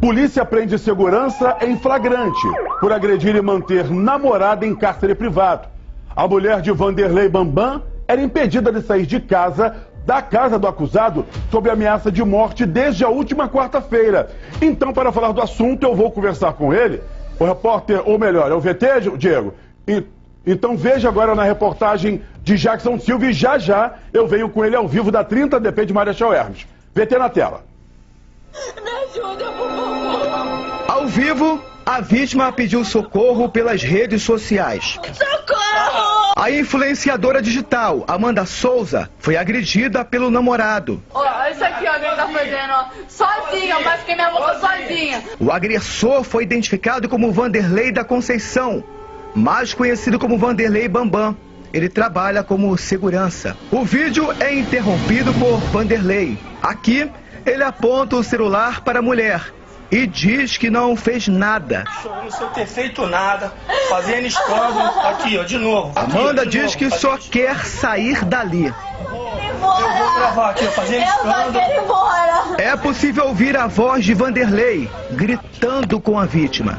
Polícia prende segurança em flagrante por agredir e manter namorada em cárcere privado. A mulher de Vanderlei Bambam era impedida de sair de casa, da casa do acusado, sob ameaça de morte desde a última quarta-feira. Então, para falar do assunto, eu vou conversar com ele, o repórter, ou melhor, é o VT, Diego? Então veja agora na reportagem de Jackson Silva e já eu venho com ele ao vivo da 30DP de Marechal Hermes. VT na tela. Me ajuda, por favor. Ao vivo, a vítima pediu socorro pelas redes sociais. Socorro! A influenciadora digital, Amanda Souza, foi agredida pelo namorado. Ó, isso aqui, ó, que ele tá fazendo, ó. Sozinha, eu machuquei minha boca sozinha. O agressor foi identificado como Vanderlei da Conceição, mais conhecido como Vanderlei Bambam. Ele trabalha como segurança. O vídeo é interrompido por Vanderlei. Aqui, ele aponta o celular para a mulher e diz que não fez nada. Eu não sei ter feito nada, fazendo escândalo. Aqui, ó, de novo. Amanda diz que só quer sair dali. Eu vou gravar aqui, ó, fazendo Eu só escândalo. quero ir embora. É possível ouvir a voz de Vanderlei gritando com a vítima.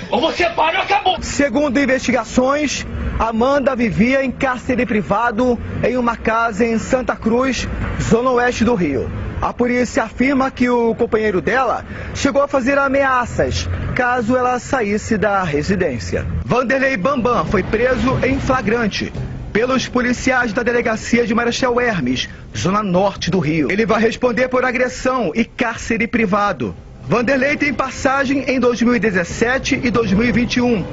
Ou você para ou acabou. Segundo investigações, Amanda vivia em cárcere privado em uma casa em Santa Cruz, zona oeste do Rio. A polícia afirma que o companheiro dela chegou a fazer ameaças caso ela saísse da residência. Vanderlei Bambam foi preso em flagrante pelos policiais da delegacia de Marechal Hermes, zona norte do Rio. Ele vai responder por agressão e cárcere privado. Vanderlei tem passagem em 2017 e 2021,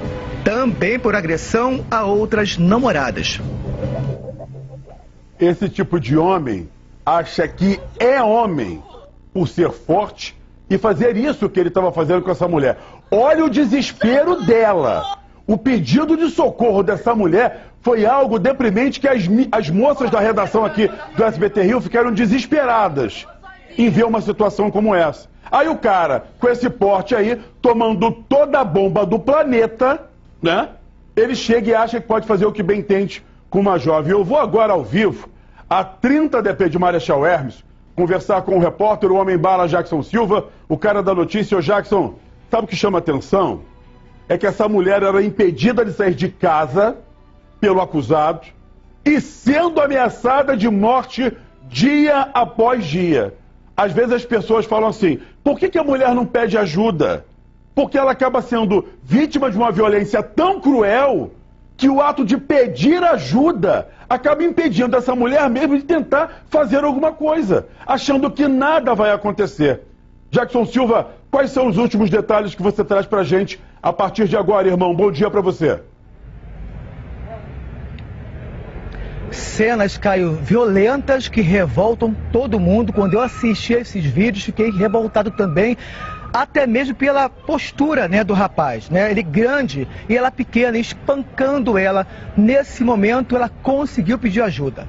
também por agressão a outras namoradas. Esse tipo de homem acha que é homem por ser forte e fazer isso que ele estava fazendo com essa mulher. Olha o desespero dela. O pedido de socorro dessa mulher foi algo deprimente que as moças da redação aqui do SBT Rio ficaram desesperadas em ver uma situação como essa. Aí o cara, com esse porte aí, tomando toda a bomba do planeta, né? Ele chega e acha que pode fazer o que bem entende com uma jovem. Eu vou agora ao vivo, a 30DP de Marechal Hermes, conversar com o repórter, o Homem-Bala Jackson Silva, o cara da notícia. Ô Jackson, sabe o que chama atenção? É que essa mulher era impedida de sair de casa pelo acusado e sendo ameaçada de morte dia após dia. Às vezes as pessoas falam assim, por que a mulher não pede ajuda? Porque ela acaba sendo vítima de uma violência tão cruel que o ato de pedir ajuda acaba impedindo essa mulher mesmo de tentar fazer alguma coisa, achando que nada vai acontecer. Jackson Silva, quais são os últimos detalhes que você traz pra gente a partir de agora, irmão? Bom dia pra você. Cenas, Caio, violentas que revoltam todo mundo. Quando eu assisti a esses vídeos, fiquei revoltado também, até mesmo pela postura, né, do rapaz, né? Ele grande e ela pequena, espancando ela. Nesse momento, ela conseguiu pedir ajuda.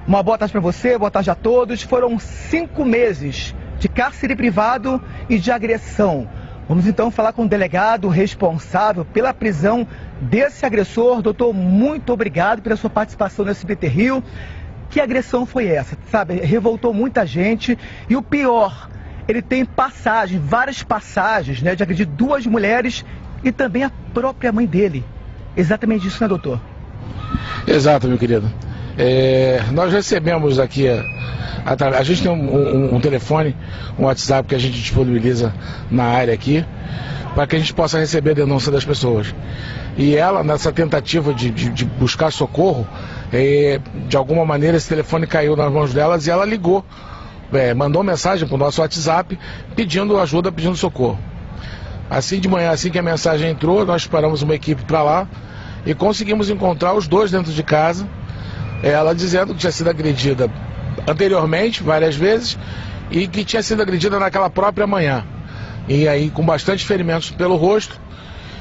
Uma boa tarde para você, boa tarde a todos. Foram 5 meses de cárcere privado e de agressão. Vamos então falar com o delegado responsável pela prisão desse agressor. Doutor, muito obrigado pela sua participação no SBT Rio. Que agressão foi essa? Sabe, revoltou muita gente e o pior, ele tem passagem, várias passagens, né, de agredir 2 mulheres e também a própria mãe dele. Exatamente isso, né, doutor? Exato, meu querido. Nós recebemos aqui, a gente tem um telefone, um WhatsApp que a gente disponibiliza na área aqui, para que a gente possa receber a denúncia das pessoas. E ela, nessa tentativa de buscar socorro, de alguma maneira esse telefone caiu nas mãos delas e ela ligou, mandou mensagem para o nosso WhatsApp pedindo ajuda, pedindo socorro. Assim de manhã, assim que a mensagem entrou, nós paramos uma equipe para lá e conseguimos encontrar os 2 dentro de casa, ela dizendo que tinha sido agredida anteriormente, várias vezes, e que tinha sido agredida naquela própria manhã. E aí com bastante ferimentos pelo rosto,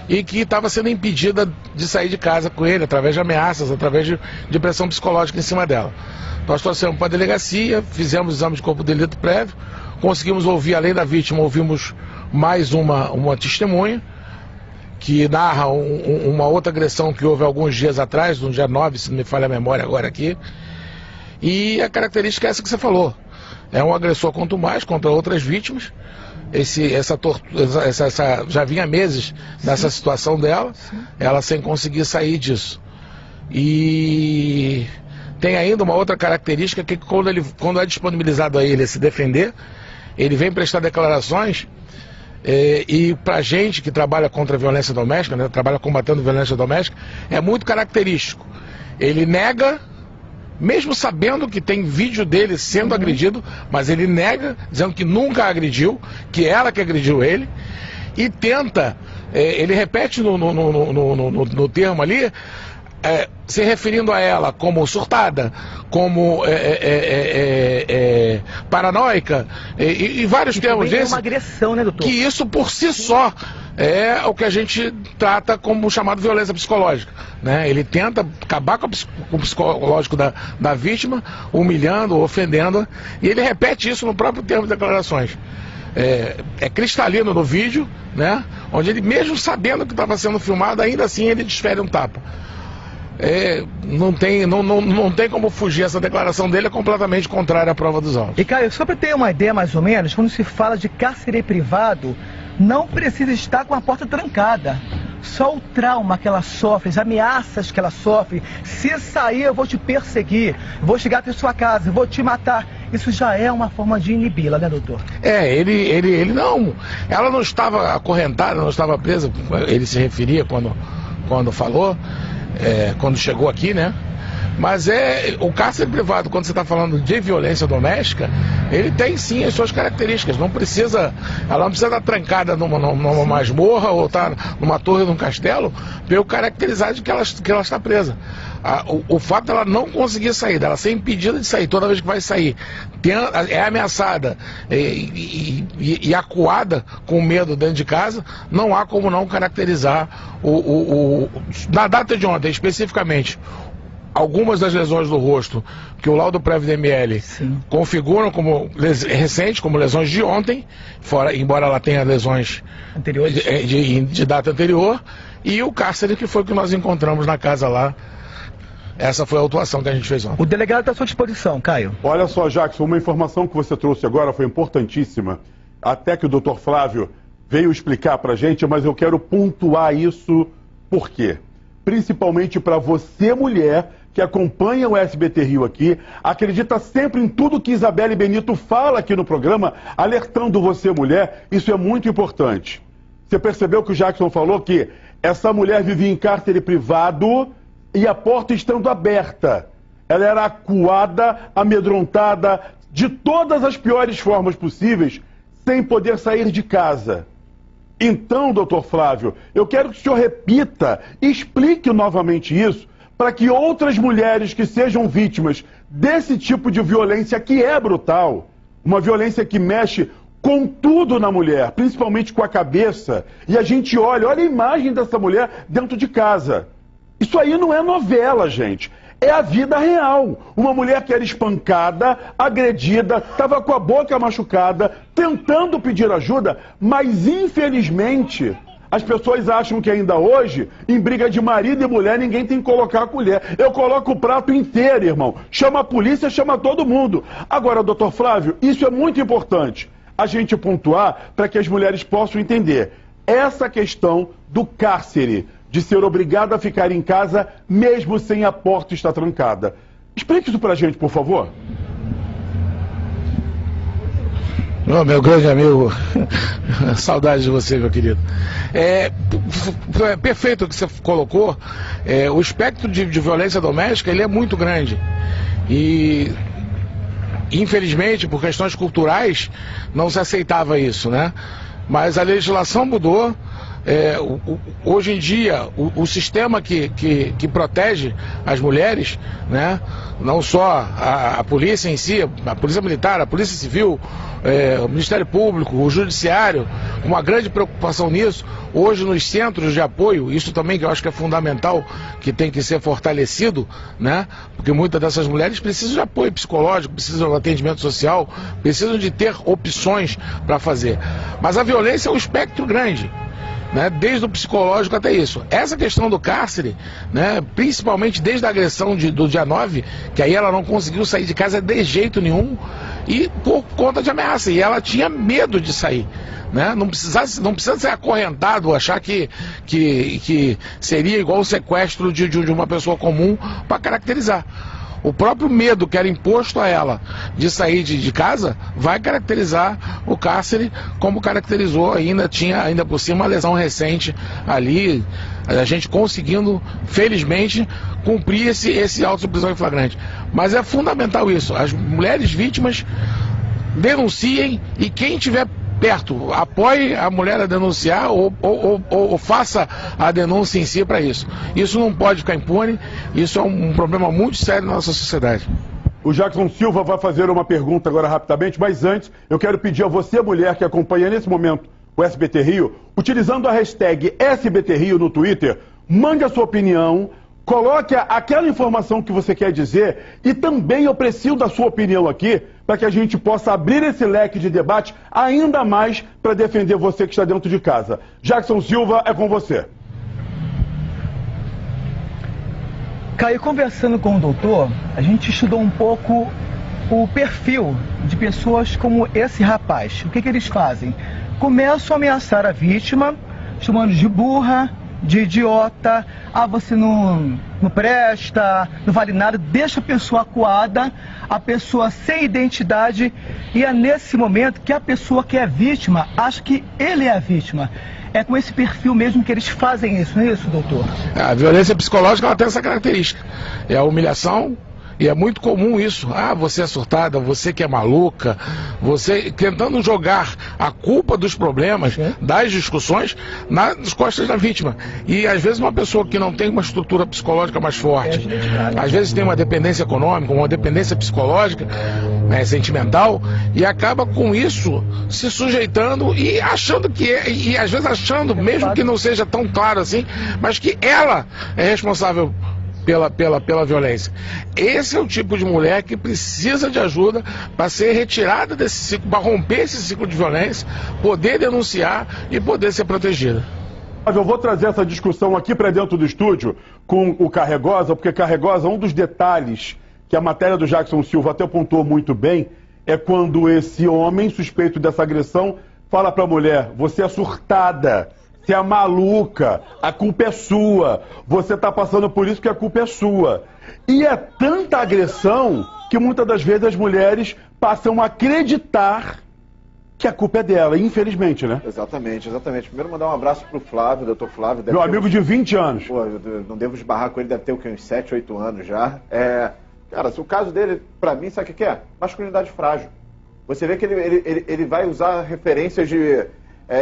e que estava sendo impedida de sair de casa com ele, através de ameaças, através de pressão psicológica em cima dela. Nós trouxemos para a delegacia, fizemos exame de corpo de delito prévio, conseguimos ouvir, além da vítima, ouvimos mais uma testemunha, que narra uma outra agressão que houve alguns dias atrás, no dia 9, se não me falha a memória agora aqui. E a característica é essa que você falou. é um agressor quanto mais contra outras vítimas. Já vinha meses nessa situação dela, ela sem conseguir sair disso. E tem ainda uma outra característica, que quando é disponibilizado a ele se defender, ele vem prestar declarações, e pra gente que trabalha contra a violência doméstica, né, trabalha combatendo violência doméstica, é muito característico. Ele nega, mesmo sabendo que tem vídeo dele sendo agredido, mas ele nega, dizendo que nunca agrediu, que ela que agrediu ele, e tenta, ele repete no termo ali, se referindo a ela como surtada, como paranoica, e vários termos desses. É uma agressão, né, doutor? Que isso por si só é o que a gente trata como chamado violência psicológica, né? Ele tenta acabar com o psicológico da vítima, humilhando, ofendendo-a, e ele repete isso no próprio termo de declarações. É cristalino no vídeo, né? Onde ele, mesmo sabendo que estava sendo filmado, ainda assim ele desfere um tapa. Não tem como fugir, essa declaração dele é completamente contrária à prova dos autos. E Caio, só para ter uma ideia mais ou menos, quando se fala de cárcere privado, não precisa estar com a porta trancada. Só o trauma que ela sofre, as ameaças que ela sofre, se sair eu vou te perseguir, vou chegar até sua casa, vou te matar. Isso já é uma forma de inibi-la, né, doutor? Ele não. Ela não estava acorrentada, não estava presa, ele se referia quando falou. Quando chegou aqui, né? Mas o cárcere privado, quando você está falando de violência doméstica, ele tem sim as suas características. Ela não precisa estar trancada numa masmorra ou estar numa torre de um castelo pelo caracterizar de que ela está presa. O fato dela não conseguir sair, dela ser impedida de sair toda vez que vai sair, é ameaçada e acuada com medo dentro de casa, não há como não caracterizar na data de ontem, especificamente, algumas das lesões do rosto que o laudo prévio-DML configuram como recentes, como lesões de ontem, embora ela tenha lesões anteriores de data anterior, e o cárcere, que foi o que nós encontramos na casa lá. Essa foi a autuação que a gente fez ontem. O delegado está à sua disposição, Caio. Olha só, Jackson, uma informação que você trouxe agora foi importantíssima, até que o doutor Flávio veio explicar pra gente, mas eu quero pontuar isso. Por quê? Principalmente para você, mulher, que acompanha o SBT Rio aqui, acredita sempre em tudo que Isabelle Benito fala aqui no programa, alertando você, mulher, isso é muito importante. Você percebeu que o Jackson falou que essa mulher vivia em cárcere privado e a porta estando aberta. Ela era acuada, amedrontada, de todas as piores formas possíveis, sem poder sair de casa. Então, doutor Flávio, eu quero que o senhor repita, explique novamente isso, para que outras mulheres que sejam vítimas desse tipo de violência que é brutal, uma violência que mexe com tudo na mulher, principalmente com a cabeça, e a gente olha a imagem dessa mulher dentro de casa. Isso aí não é novela, gente. É a vida real. Uma mulher que era espancada, agredida, estava com a boca machucada, tentando pedir ajuda, mas infelizmente as pessoas acham que ainda hoje, em briga de marido e mulher, ninguém tem que colocar a colher. Eu coloco o prato inteiro, irmão. Chama a polícia, chama todo mundo. Agora, doutor Flávio, isso é muito importante a gente pontuar para que as mulheres possam entender. Essa questão do cárcere, de ser obrigado a ficar em casa mesmo sem a porta estar trancada. Explique isso pra gente, por favor. Meu grande amigo, saudade de você, meu querido. Perfeito o que você colocou. O espectro de violência doméstica, ele é muito grande. E, infelizmente, por questões culturais, não se aceitava isso, né? Mas a legislação mudou. Hoje em dia, o sistema que protege as mulheres, né, não só a polícia em si, a polícia militar, a polícia civil, o Ministério Público, o Judiciário, uma grande preocupação nisso. Hoje nos centros de apoio, isso também que eu acho que é fundamental, que tem que ser fortalecido, né, porque muitas dessas mulheres precisam de apoio psicológico, precisam de atendimento social, precisam de ter opções para fazer. Mas a violência é um espectro grande, né, desde o psicológico até isso. Essa questão do cárcere, né, principalmente desde a agressão do dia 9, que aí ela não conseguiu sair de casa de jeito nenhum, e por conta de ameaça. E ela tinha medo de sair. Né? Não precisa ser acorrentado, achar que seria igual o sequestro de uma pessoa comum para caracterizar. O próprio medo que era imposto a ela de sair de casa vai caracterizar o cárcere como caracterizou. Ainda por cima uma lesão recente ali, a gente conseguindo, felizmente, cumprir esse auto de prisão em flagrante. Mas é fundamental isso, as mulheres vítimas denunciem, e quem tiver perto, apoie a mulher a denunciar ou faça a denúncia em si para isso. Isso não pode ficar impune, isso é um problema muito sério na nossa sociedade. O Jackson Silva vai fazer uma pergunta agora rapidamente, mas antes eu quero pedir a você, mulher que acompanha nesse momento o SBT Rio, utilizando a hashtag SBT Rio no Twitter, mande a sua opinião, coloque aquela informação que você quer dizer, e também eu preciso da sua opinião aqui, para que a gente possa abrir esse leque de debate ainda mais para defender você que está dentro de casa. Jackson Silva, é com você. Caio, conversando com o doutor, a gente estudou um pouco o perfil de pessoas como esse rapaz. O que eles fazem? Começam a ameaçar a vítima, chamando de burra, de idiota, você não presta, não vale nada, deixa a pessoa acuada, a pessoa sem identidade, e é nesse momento que a pessoa que é vítima acha que ele é a vítima. É com esse perfil mesmo que eles fazem isso, não é isso, doutor? A violência psicológica ela tem essa característica, é a humilhação. E é muito comum isso, você é surtada, você que é maluca, você tentando jogar a culpa dos problemas, das discussões, nas costas da vítima. E às vezes uma pessoa que não tem uma estrutura psicológica mais forte, às vezes tem uma dependência econômica, uma dependência psicológica, sentimental, e acaba com isso se sujeitando e achando e às vezes achando, mesmo que não seja tão claro assim, mas que ela é responsável pela violência. Esse é o tipo de mulher que precisa de ajuda para ser retirada desse ciclo, para romper esse ciclo de violência, poder denunciar e poder ser protegida. Eu vou trazer essa discussão aqui para dentro do estúdio com o Carregosa, porque Carregosa, um dos detalhes que a matéria do Jackson Silva até apontou muito bem, é quando esse homem suspeito dessa agressão fala para a mulher: você é surtada, você é maluca, a culpa é sua, você está passando por isso porque a culpa é sua. E é tanta agressão que muitas das vezes as mulheres passam a acreditar que a culpa é dela, infelizmente, né? Exatamente. Primeiro mandar um abraço pro Flávio, doutor Flávio. Meu amigo de 20 anos. Pô, eu não devo esbarrar com ele, deve ter uns 7, 8 anos já. Cara, o caso dele, pra mim, sabe o que é? Masculinidade frágil. Você vê que ele vai usar referências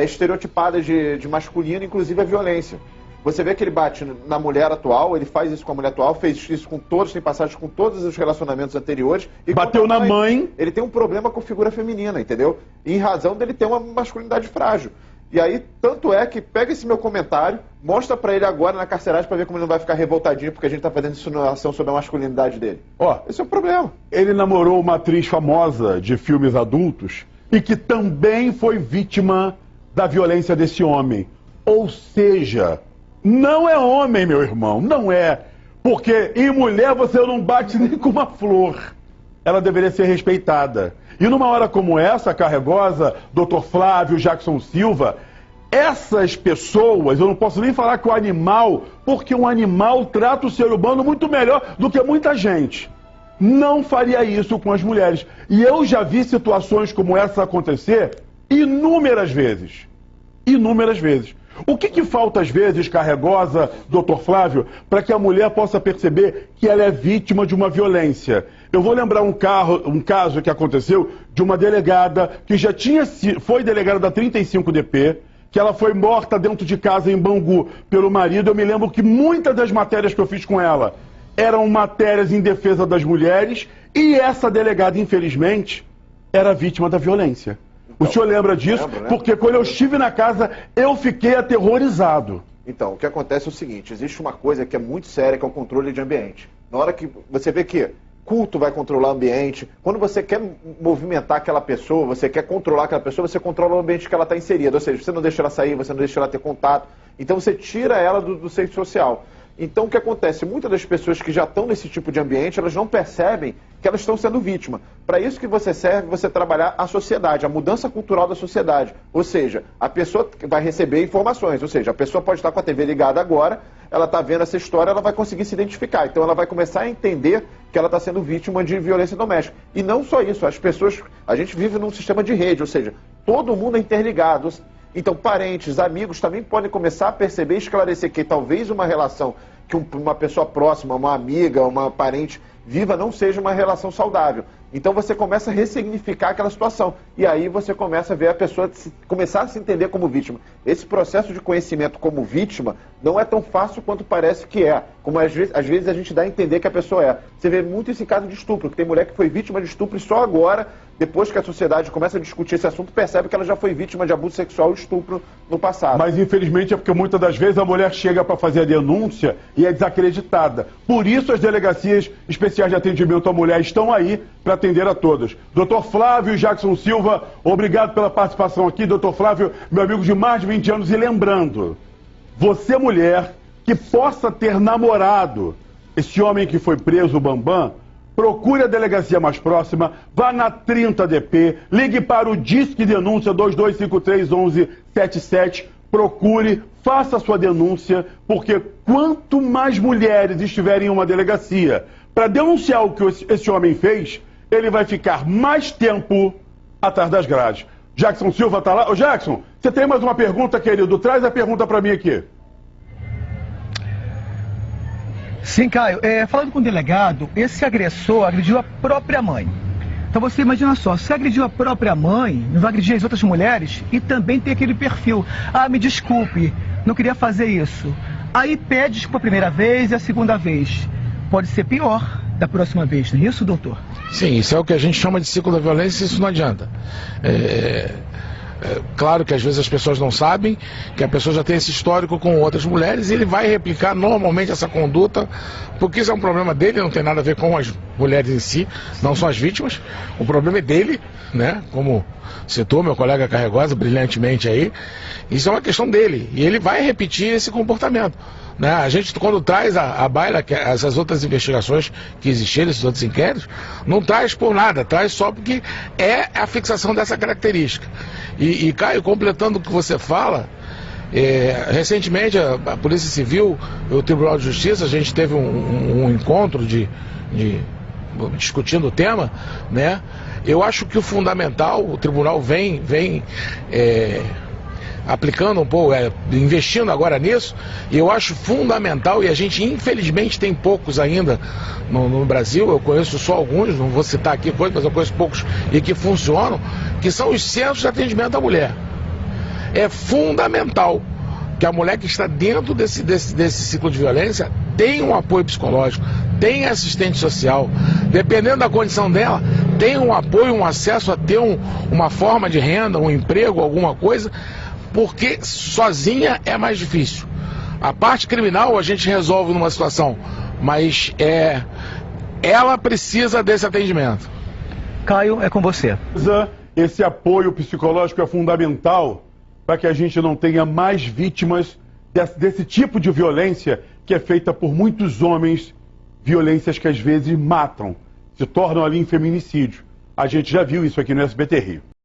estereotipadas de masculino, inclusive a violência. Você vê que ele bate na mulher atual, ele faz isso com a mulher atual, fez isso com todos, tem passagem com todos os relacionamentos anteriores. E bateu na mãe. Ele tem um problema com a figura feminina, entendeu? E em razão dele ter uma masculinidade frágil. E aí, tanto é que pega esse meu comentário, mostra pra ele agora na carceragem pra ver como ele não vai ficar revoltadinho porque a gente tá fazendo insinuação sobre a masculinidade dele. Esse é o problema. Ele namorou uma atriz famosa de filmes adultos e que também foi vítima da violência desse homem. Ou seja, não é homem, meu irmão, não é. Porque em mulher você não bate nem com uma flor. Ela deveria ser respeitada. E numa hora como essa, Carregosa, Dr. Flávio, Jackson Silva, essas pessoas, eu não posso nem falar que o animal, porque um animal trata o ser humano muito melhor do que muita gente, não faria isso com as mulheres. E eu já vi situações como essa acontecer inúmeras vezes. Inúmeras vezes. O que falta às vezes, Carregosa, Dr. Flávio, para que a mulher possa perceber que ela é vítima de uma violência? Eu vou lembrar um caso que aconteceu de uma delegada que foi delegada da 35DP, que ela foi morta dentro de casa em Bangu pelo marido. Eu me lembro que muitas das matérias que eu fiz com ela eram matérias em defesa das mulheres, e essa delegada, infelizmente, era vítima da violência. O senhor lembra disso? Lembro, né? Porque quando eu estive na casa, eu fiquei aterrorizado. Então, o que acontece é o seguinte, existe uma coisa que é muito séria, que é o controle de ambiente. Na hora que você vê que culto vai controlar o ambiente, quando você quer movimentar aquela pessoa, você quer controlar aquela pessoa, você controla o ambiente que ela está inserida. Ou seja, você não deixa ela sair, você não deixa ela ter contato. Então você tira ela do centro social. Então o que acontece? Muitas das pessoas que já estão nesse tipo de ambiente, elas não percebem que elas estão sendo vítima. Para isso que você serve, você trabalhar a sociedade, a mudança cultural da sociedade. Ou seja, a pessoa vai receber informações, ou seja, a pessoa pode estar com a TV ligada agora, ela está vendo essa história, ela vai conseguir se identificar. Então ela vai começar a entender que ela está sendo vítima de violência doméstica. E não só isso, as pessoas, a gente vive num sistema de rede, ou seja, todo mundo é interligado. Então, parentes, amigos também podem começar a perceber e esclarecer que talvez uma relação que uma pessoa próxima, uma amiga, uma parente viva não seja uma relação saudável. Então você começa a ressignificar aquela situação. E aí você começa a ver a pessoa começar a se entender como vítima. Esse processo de conhecimento como vítima não é tão fácil quanto parece que é. Como às vezes a gente dá a entender que a pessoa é. Você vê muito isso em caso de estupro, que tem mulher que foi vítima de estupro e só agora, depois que a sociedade começa a discutir esse assunto, percebe que ela já foi vítima de abuso sexual e estupro no passado. Mas infelizmente é porque muitas das vezes a mulher chega para fazer a denúncia e é desacreditada. Por isso as delegacias especiais de atendimento à mulher estão aí para atender a todas. Dr. Flávio Jackson Silva, obrigado pela participação aqui. Dr. Flávio, meu amigo de mais de 20 anos. E lembrando, você mulher que possa ter namorado esse homem que foi preso, o Bambam, procure a delegacia mais próxima, vá na 30DP, ligue para o Disque Denúncia 2253-1177, procure, faça a sua denúncia, porque quanto mais mulheres estiverem em uma delegacia para denunciar o que esse homem fez, ele vai ficar mais tempo atrás das grades. Jackson Silva está lá. Ô Jackson, você tem mais uma pergunta, querido? Traz a pergunta para mim aqui. Sim, Caio. Falando com o delegado, esse agressor agrediu a própria mãe. Então você imagina só, se agrediu a própria mãe, não vai agredir as outras mulheres e também tem aquele perfil. Ah, me desculpe, não queria fazer isso. Aí pede desculpa a primeira vez e a segunda vez. Pode ser pior da próxima vez, não é isso, doutor? Sim, isso é o que a gente chama de ciclo da violência e isso não adianta. Claro que às vezes as pessoas não sabem que a pessoa já tem esse histórico com outras mulheres e ele vai replicar normalmente essa conduta, porque isso é um problema dele, não tem nada a ver com as mulheres em si, não são as vítimas, o problema é dele, né? Como citou meu colega Carregosa brilhantemente aí, isso é uma questão dele e ele vai repetir esse comportamento. Né? A gente, quando traz à baila essas outras investigações que existiram, esses outros inquéritos, não traz por nada, traz só porque é a fixação dessa característica. E Caio, completando o que você fala, recentemente a Polícia Civil e o Tribunal de Justiça, a gente teve um encontro discutindo o tema, né? Eu acho que o fundamental, o tribunal vem aplicando um pouco, investindo agora nisso, e eu acho fundamental, e a gente infelizmente tem poucos ainda no Brasil, eu conheço só alguns, não vou citar aqui coisas, mas eu conheço poucos e que funcionam, que são os centros de atendimento à mulher. É fundamental que a mulher que está dentro desse ciclo de violência tenha um apoio psicológico, tenha assistente social, dependendo da condição dela, tenha um apoio, um acesso a ter uma forma de renda, um emprego, alguma coisa, porque sozinha é mais difícil. A parte criminal a gente resolve numa situação, mas ela precisa desse atendimento. Caio, é com você. Esse apoio psicológico é fundamental para que a gente não tenha mais vítimas desse tipo de violência que é feita por muitos homens, violências que às vezes matam, se tornam ali em feminicídio. A gente já viu isso aqui no SBT Rio.